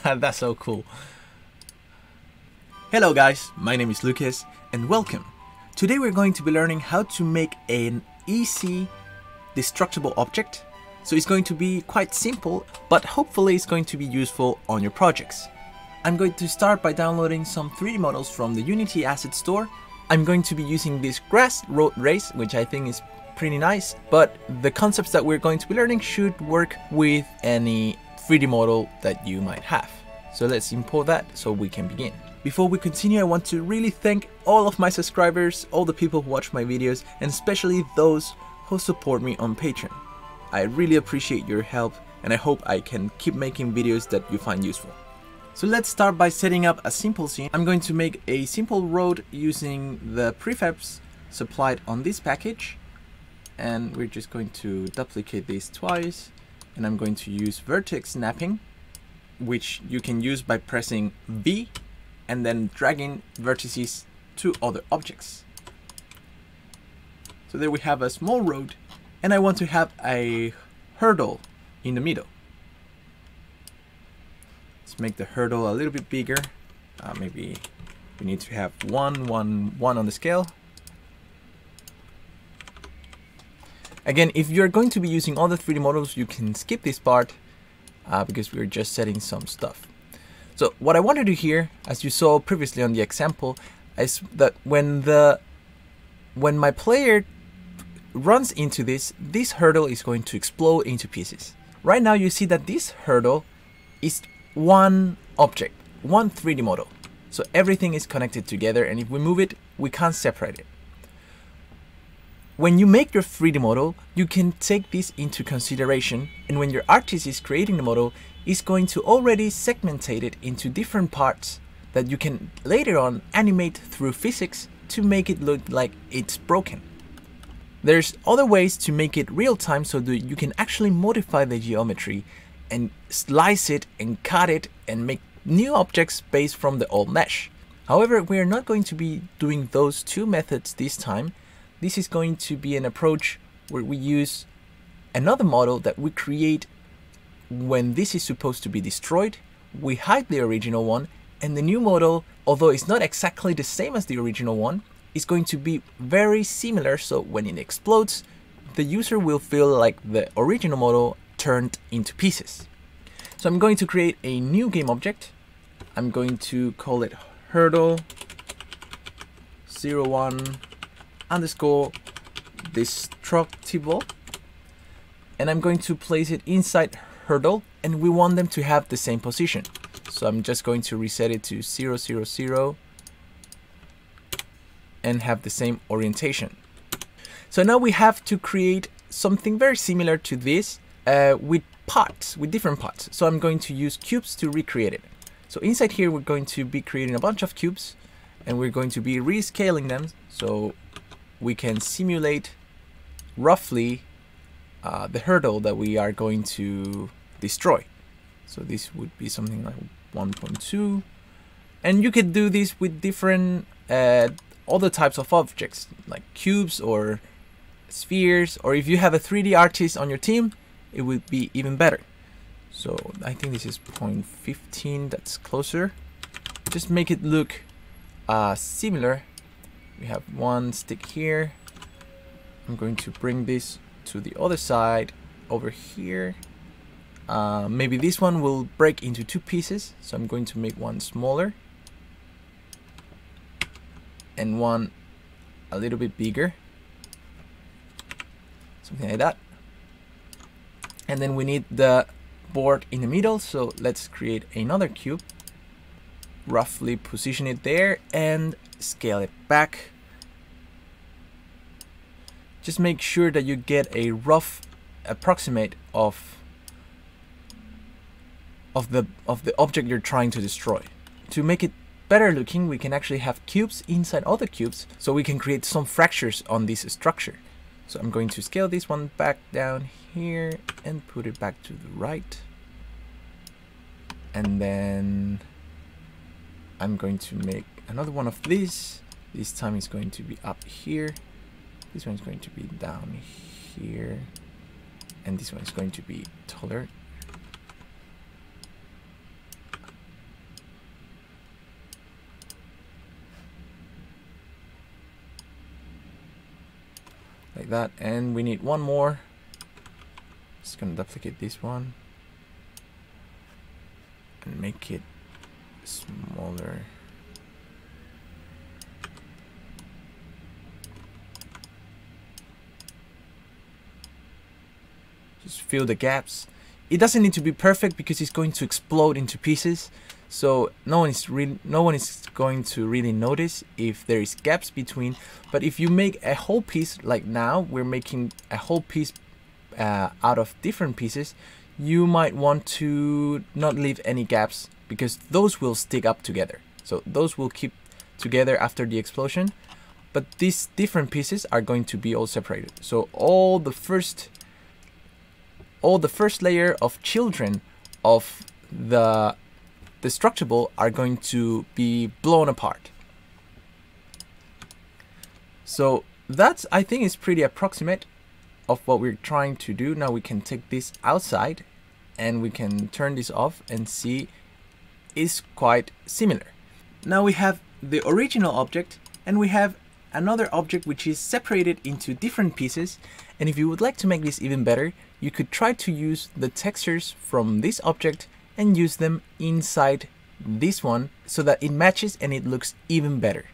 That's so cool. Hello guys, my name is Lucas and welcome. Today we're going to be learning how to make an easy destructible object. So it's going to be quite simple, but hopefully it's going to be useful on your projects. I'm going to start by downloading some 3D models from the Unity Asset Store. I'm going to be using this grass road race, which I think is pretty nice, but the concepts that we're going to be learning should work with any 3D model that you might have. So let's import that so we can begin. Before we continue, I want to really thank all of my subscribers, all the people who watch my videos, and especially those who support me on Patreon. I really appreciate your help and I hope I can keep making videos that you find useful. So let's start by setting up a simple scene. I'm going to make a simple road using the prefabs supplied on this package. And we're just going to duplicate this twice. And I'm going to use vertex snapping, which you can use by pressing V and then dragging vertices to other objects. So there we have a small road, and I want to have a hurdle in the middle. Let's make the hurdle a little bit bigger. Maybe we need to have one on the scale. Again, if you're going to be using all the 3D models, you can skip this part because we're just setting some stuff. So what I want to do here, as you saw previously on the example, is that when my player runs into this hurdle is going to explode into pieces. Right now you see that this hurdle is one object, one 3D model. So everything is connected together, and if we move it, we can't separate it. When you make your 3D model, you can take this into consideration, and when your artist is creating the model, is going to already segmentate it into different parts that you can later on animate through physics to make it look like it's broken. There's other ways to make it real time so that you can actually modify the geometry and slice it and cut it and make new objects based from the old mesh. However, we are not going to be doing those two methods this time. This is going to be an approach where we use another model that we create when this is supposed to be destroyed. We hide the original one, and the new model, although it's not exactly the same as the original one, is going to be very similar, so when it explodes, the user will feel like the original model turned into pieces. So I'm going to create a new game object. I'm going to call it hurdle 01 underscore destructible, and I'm going to place it inside hurdle, and we want them to have the same position. So I'm just going to reset it to 0, 0, 0 and have the same orientation. So now we have to create something very similar to this with parts, with different parts. So I'm going to use cubes to recreate it. So inside here we're going to be creating a bunch of cubes, and we're going to be rescaling them so we can simulate roughly the hurdle that we are going to destroy. So this would be something like 1.2, and you could do this with different other types of objects like cubes or spheres, or if you have a 3D artist on your team, it would be even better. So I think this is 0.15, that's closer. Just make it look similar. We have one stick here. I'm going to bring this to the other side over here. Maybe this one will break into two pieces, so I'm going to make one smaller and one a little bit bigger, something like that. And then we need the board in the middle, so let's create another cube, roughly position it there and scale it back. Just make sure that you get a rough approximate of the object you're trying to destroy. To make it better looking, we can actually have cubes inside other cubes, so we can create some fractures on this structure. So I'm going to scale this one back down here and put it back to the right. And then I'm going to make another one of these. This time it's going to be up here. This one's going to be down here. And this one is going to be taller. that, and we need one more. Just gonna duplicate this one and make it smaller. Just fill the gaps. It doesn't need to be perfect because it's going to explode into pieces. So no one is going to really notice if there is gaps between. But if you make a whole piece, like now we're making a whole piece out of different pieces, you might want to not leave any gaps because those will stick up together. So those will keep together after the explosion. But these different pieces are going to be all separated. So all the first layer of children of the destructible are going to be blown apart. So that's, I think, is pretty approximate of what we're trying to do. Now we can take this outside and we can turn this off and see it's quite similar. Now we have the original object and we have another object which is separated into different pieces. And if you would like to make this even better, you could try to use the textures from this object and use them inside this one so that it matches and it looks even better.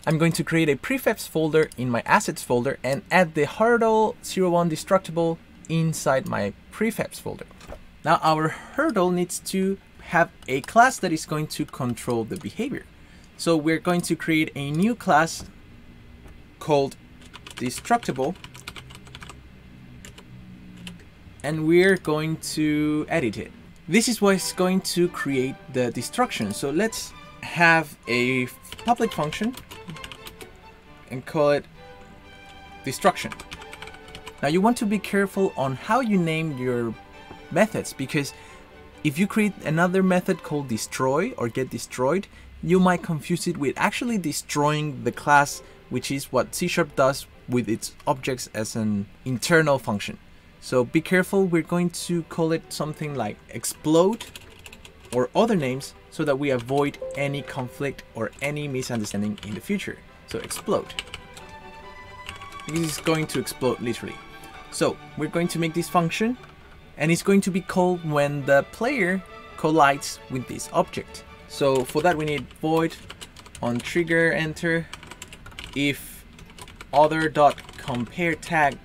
I'm going to create a prefabs folder in my assets folder and add the hurdle 01 destructible inside my prefabs folder. Now our hurdle needs to have a class that is going to control the behavior. So we're going to create a new class called destructible, and we're going to edit it. This is what's going to create the destruction. So let's have a public function and call it destruction. Now you want to be careful on how you name your methods, because if you create another method called destroy or get destroyed, you might confuse it with actually destroying the class, which is what C# does with its objects as an internal function. So be careful, we're going to call it something like explode or other names so that we avoid any conflict or any misunderstanding in the future. So explode. This is going to explode literally. So we're going to make this function and it's going to be called when the player collides with this object. So for that we need void on trigger enter if other.compare tag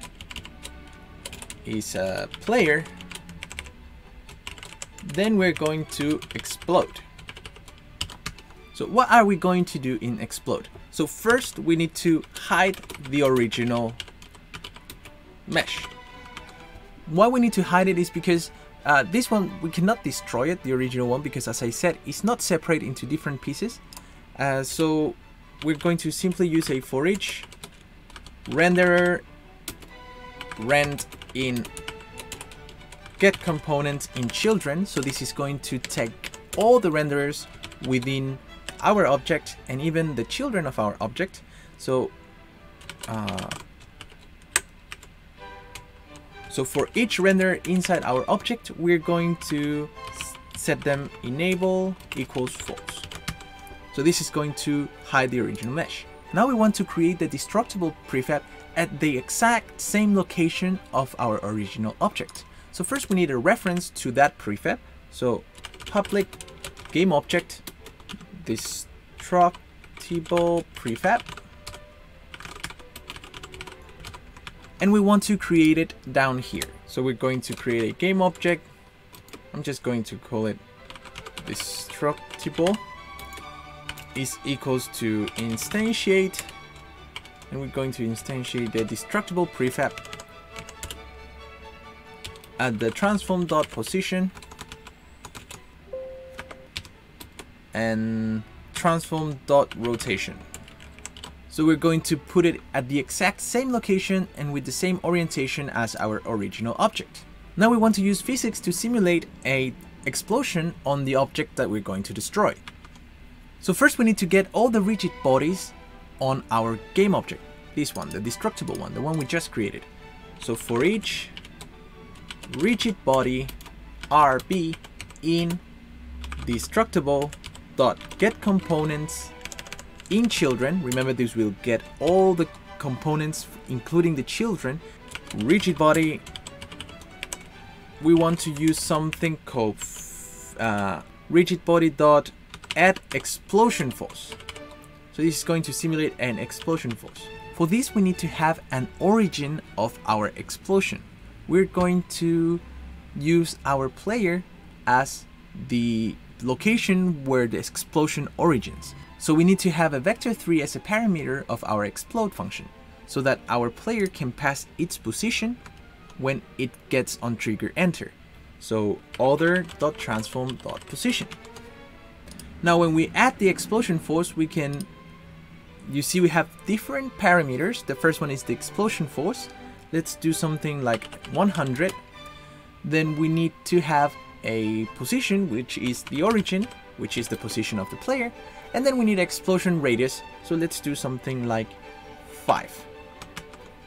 is a player, then we're going to explode. So what are we going to do in explode? So first we need to hide the original mesh. Why we need to hide it is because this one we cannot destroy it, the original one, because as I said, it's not separate into different pieces. So we're going to simply use a for each renderer rend in get component in children. So this is going to take all the renderers within our object and even the children of our object. So for each renderer inside our object, we're going to set them enable equals false. So this is going to hide the original mesh. Now we want to create the destructible prefab at the exact same location of our original object. So first we need a reference to that prefab. So public game object destructible prefab. And we want to create it down here. So we're going to create a game object. I'm just going to call it destructible is equals to instantiate, and we're going to instantiate the destructible prefab at the transform.position and transform.rotation. So we're going to put it at the exact same location and with the same orientation as our original object. Now we want to use physics to simulate an explosion on the object that we're going to destroy. So first we need to get all the rigid bodies on our game object. This one, the destructible one, the one we just created. So for each rigid body RB in destructible.getComponents in children. Remember, this will get all the components including the children. Rigid body, we want to use something called rigid body dot add explosion force. So this is going to simulate an explosion force. For this, we need to have an origin of our explosion. We're going to use our player as the location where the explosion origins. So we need to have a vector3 as a parameter of our explode function, so that our player can pass its position when it gets on trigger enter. So other.transform.position. Now when we add the explosion force, we can, you see we have different parameters. The first one is the explosion force. Let's do something like 100. Then we need to have a position, which is the origin, which is the position of the player. And then we need explosion radius. So let's do something like 5.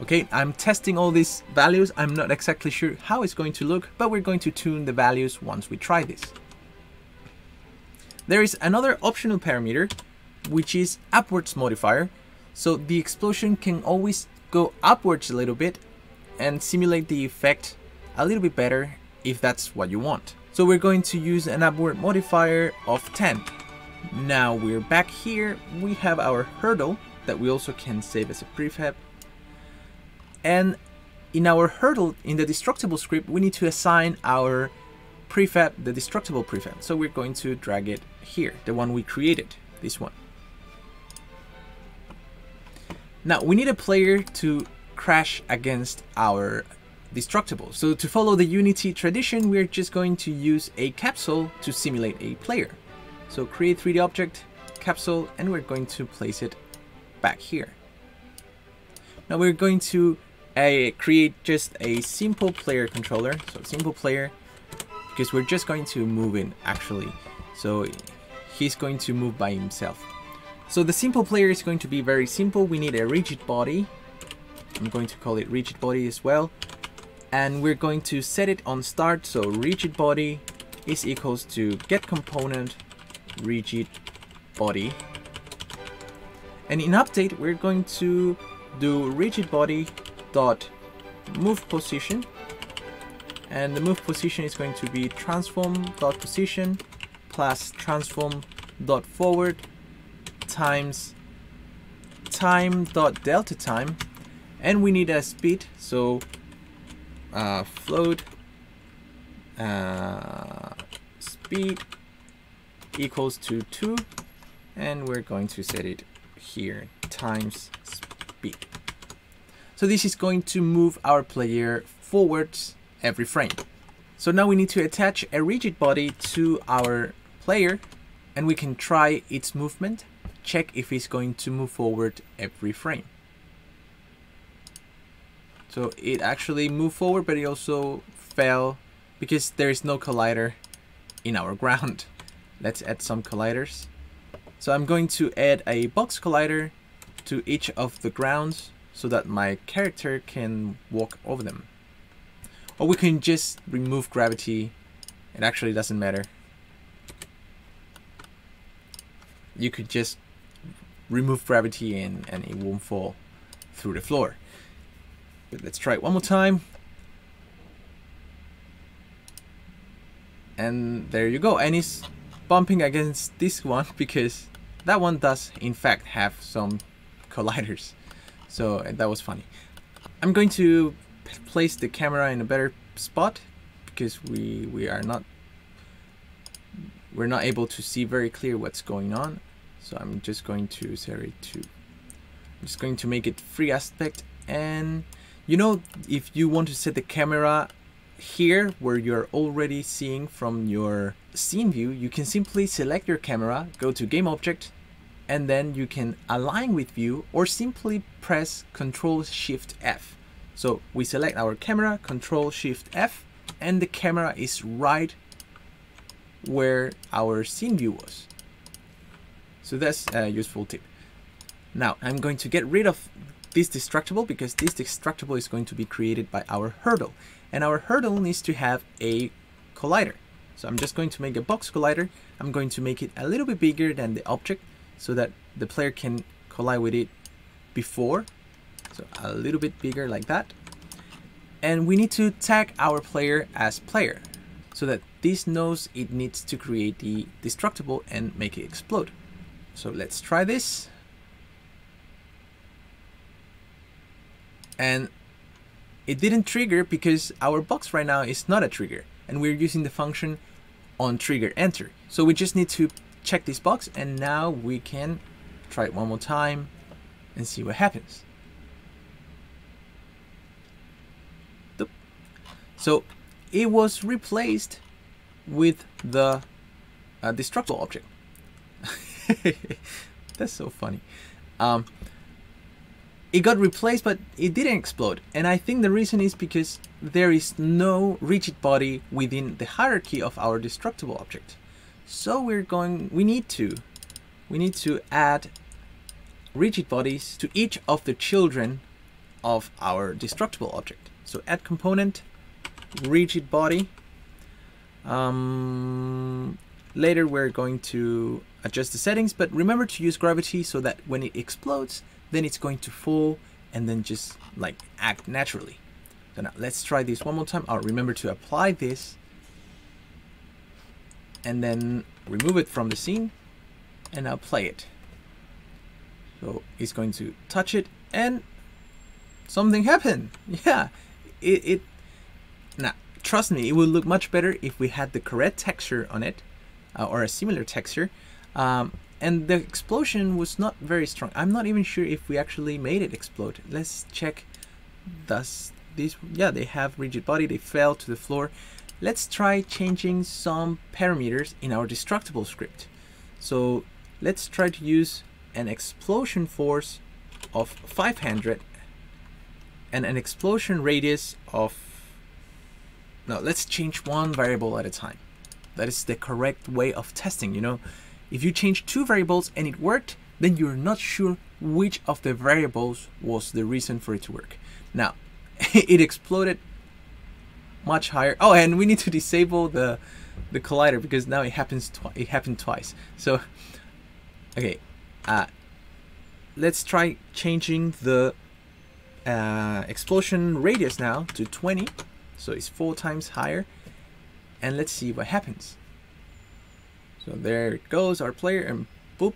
Okay, I'm testing all these values. I'm not exactly sure how it's going to look, but we're going to tune the values once we try this. There is another optional parameter, which is upwards modifier. So the explosion can always go upwards a little bit and simulate the effect a little bit better if that's what you want. So we're going to use an upward modifier of 10. Now we're back here. We have our hurdle that we also can save as a prefab. And in our hurdle, in the destructible script, we need to assign our prefab, the destructible prefab. So we're going to drag it here, the one we created, this one. Now we need a player to crash against our destructible. So to follow the Unity tradition, we're just going to use a capsule to simulate a player. So create 3D object, capsule, and we're going to place it back here. Now we're going to create just a simple player controller. So simple player, because we're just going to move in actually. So he's going to move by himself. So the simple player is going to be very simple. We need a rigid body. I'm going to call it rigid body as well. And we're going to set it on start. So rigid body is equals to get component rigid body. And in update, we're going to do rigid body dot move position. And the move position is going to be transform dot position plus transform dot forward times time dot delta time, and we need a speed, so float speed equals to 2, and we're going to set it here times speed. So this is going to move our player forwards every frame. So now we need to attach a rigid body to our player, and we can try its movement, check if it's going to move forward every frame. So it actually moved forward, but it also fell because there is no collider in our ground. Let's add some colliders. So I'm going to add a box collider to each of the grounds so that my character can walk over them. Or we can just remove gravity. It actually doesn't matter. You could just remove gravity and it won't fall through the floor. But let's try it one more time. And there you go. And it's bumping against this one because that one does in fact have some colliders. So that was funny. I'm going to place the camera in a better spot because we're not able to see very clear what's going on. So I'm just going to set it to, I'm just going to make it free aspect. And you know, if you want to set the camera here where you're already seeing from your scene view, you can simply select your camera, go to game object, and then you can align with view or simply press Ctrl+Shift+F. So we select our camera, Ctrl+Shift+F, and the camera is right where our scene view was. So that's a useful tip. Now I'm going to get rid of this destructible because this destructible is going to be created by our hurdle. And our hurdle needs to have a collider. So I'm just going to make a box collider. I'm going to make it a little bit bigger than the object so that the player can collide with it before So a little bit bigger like that. And we need to tag our player as player so that this knows it needs to create the destructible and make it explode. So let's try this. And it didn't trigger because our box right now is not a trigger and we're using the function on trigger enter. So we just need to check this box, and now we can try it one more time and see what happens. So it was replaced with the destructible object. That's so funny. It got replaced, but it didn't explode. And I think the reason is because there is no rigid body within the hierarchy of our destructible object. So we need to add rigid bodies to each of the children of our destructible object. So add component, rigid body. Later we're going to adjust the settings, but remember to use gravity so that when it explodes, then it's going to fall and then just like act naturally. So now let's try this one more time. I'll remember to apply this and then remove it from the scene, and now play it. So it's going to touch it and something happened. Yeah, now trust me, it will look much better if we had the correct texture on it, or a similar texture. And the explosion was not very strong. I'm not even sure if we actually made it explode. Let's check. Does this? Yeah, they have rigid body. They fell to the floor. Let's try changing some parameters in our destructible script. So let's try to use an explosion force of 500 and an explosion radius of... No, let's change one variable at a time. That is the correct way of testing, you know. If you change two variables and it worked, then you're not sure which of the variables was the reason for it to work. Now, it exploded much higher. Oh, and we need to disable the collider because now it happened twice. So, okay, let's try changing the explosion radius now to 20. So it's 4 times higher, and let's see what happens. So there it goes, our player, and boop,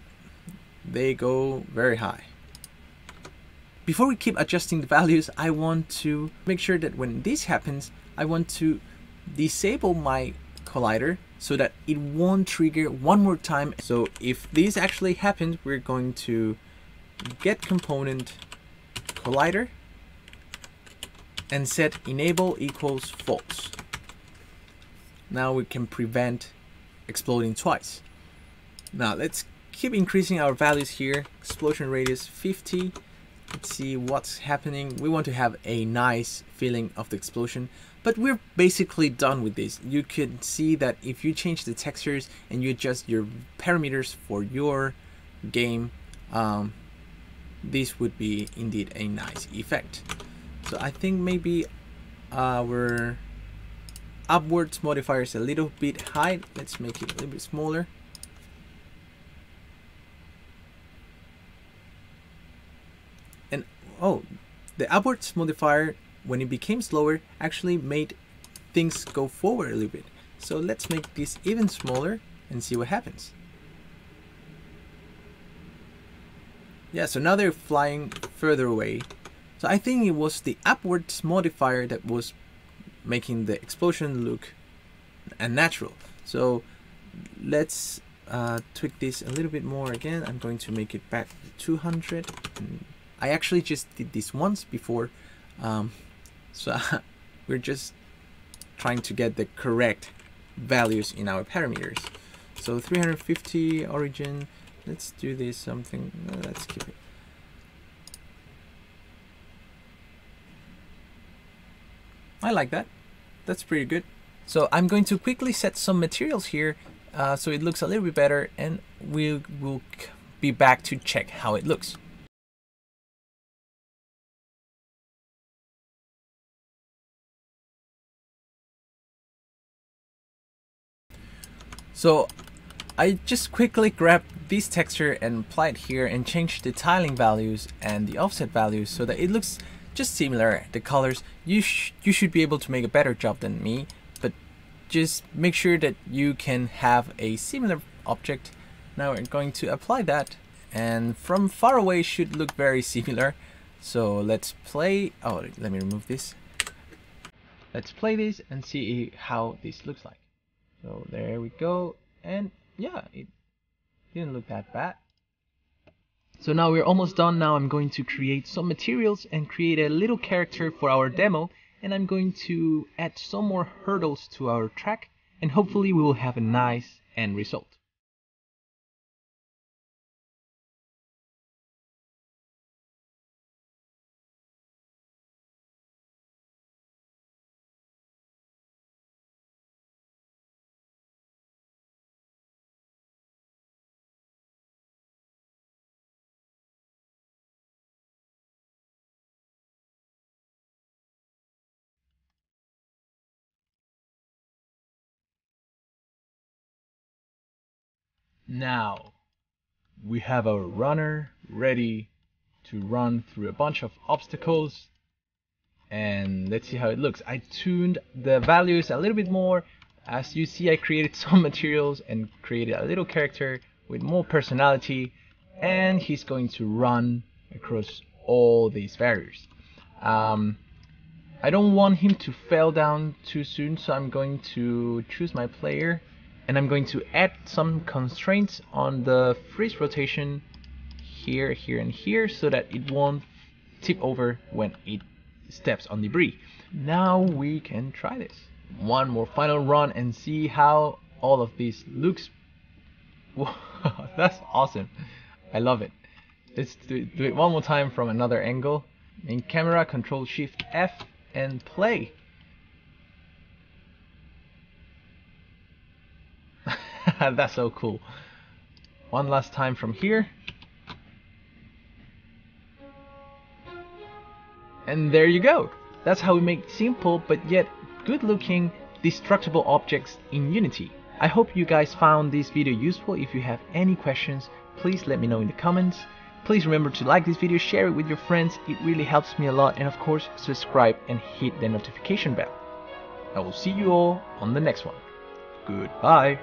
they go very high. Before we keep adjusting the values, I want to make sure that when this happens, I want to disable my collider so that it won't trigger one more time. So if this actually happens, we're going to get component collider and set enable equals false. Now we can prevent exploding twice. Now let's keep increasing our values here. Explosion radius 50. Let's see what's happening. We want to have a nice feeling of the explosion, but we're basically done with this. You can see that if you change the textures and you adjust your parameters for your game, this would be indeed a nice effect. So I think maybe our upwards modifier is a little bit high. Let's make it a little bit smaller. And oh, the upwards modifier, when it became slower, actually made things go forward a little bit. So let's make this even smaller and see what happens. Yeah, so now they're flying further away. So I think it was the upwards modifier that was making the explosion look unnatural. So let's tweak this a little bit more again. I'm going to make it back to 200. I actually just did this once before, so we're just trying to get the correct values in our parameters. So 350 origin. Let's do this something. Let's keep it. I like that. That's pretty good. So I'm going to quickly set some materials here so it looks a little bit better, and we'll be back to check how it looks. So I just quickly grabbed this texture and applied here and changed the tiling values and the offset values so that it looks just similar. The colors, you should be able to make a better job than me, but just make sure that you can have a similar object. Now we're going to apply that, and from far away should look very similar. So let's play. Oh, let me remove this. Let's play this and see how this looks like. So there we go, and yeah, it didn't look that bad. So now we're almost done. Now I'm going to create some materials and create a little character for our demo, and I'm going to add some more hurdles to our track, and hopefully we will have a nice end result. Now we have our runner ready to run through a bunch of obstacles, and let's see how it looks. I tuned the values a little bit more. As you see, I created some materials and created a little character with more personality, and he's going to run across all these barriers. I don't want him to fall down too soon, so I'm going to choose my player, and I'm going to add some constraints on the freeze rotation here, here, and here, so that it won't tip over when it steps on debris. Now we can try this. One more final run and see how all of this looks. Wow, that's awesome. I love it. Let's do it one more time from another angle. In camera, Control Shift F and play. That's so cool. One last time from here. And there you go. That's how we make simple but yet good looking destructible objects in Unity. I hope you guys found this video useful. If you have any questions, please let me know in the comments. Please remember to like this video, share it with your friends, it really helps me a lot, and of course subscribe and hit the notification bell. I will see you all on the next one. Goodbye.